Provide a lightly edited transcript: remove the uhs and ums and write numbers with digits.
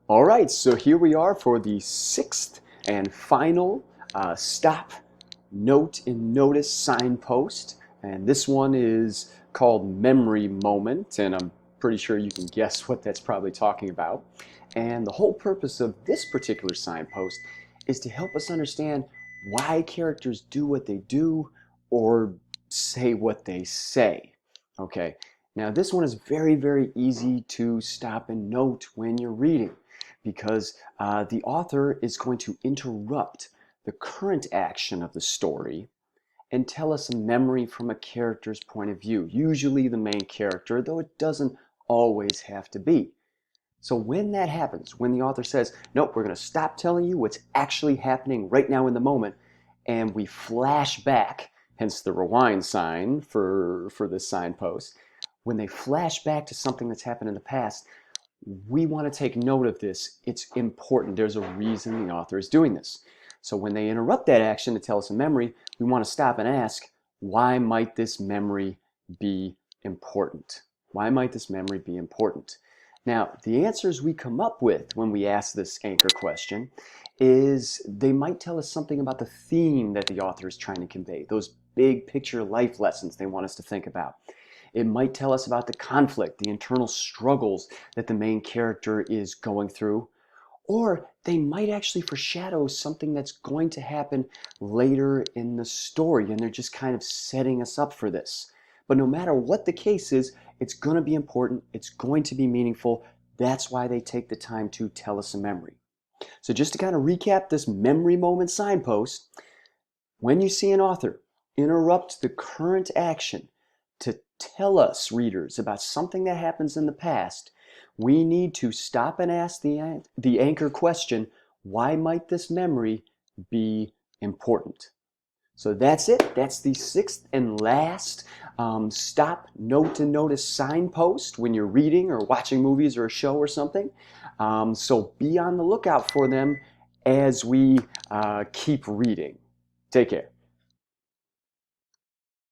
All right, so here we are for the sixth and final stop, note, and notice signpost. And this one is called Memory Moment, and I'm pretty sure you can guess what that's probably talking about. And the whole purpose of this particular signpost is to help us understand why characters do what they do or say what they say. Okay, now this one is very, very easy to stop and note when you're reading because the author is going to interrupt the current action of the story and tell us a memory from a character's point of view, usually the main character, though it doesn't always have to be. So when that happens, when the author says, nope, we're going to stop telling you what's actually happening right now in the moment, and we flash back, hence the rewind sign for this signpost, when they flash back to something that's happened in the past, we want to take note of this. It's important. There's a reason the author is doing this. So when they interrupt that action to tell us a memory, we want to stop and ask, why might this memory be important? Why might this memory be important? Now, the answers we come up with when we ask this anchor question is they might tell us something about the theme that the author is trying to convey, those big picture life lessons they want us to think about. It might tell us about the conflict, the internal struggles that the main character is going through. Or they might actually foreshadow something that's going to happen later in the story, and they're just kind of setting us up for this. But no matter what the case is, it's going to be important, it's going to be meaningful. That's why they take the time to tell us a memory. So just to kind of recap this memory moment signpost, when you see an author interrupt the current action to tell us, readers, about something that happens in the past, we need to stop and ask the anchor question, why might this memory be important? So that's it. That's the sixth and last stop, note, and notice signpost when you're reading or watching movies or a show or something. So be on the lookout for them as we keep reading. Take care.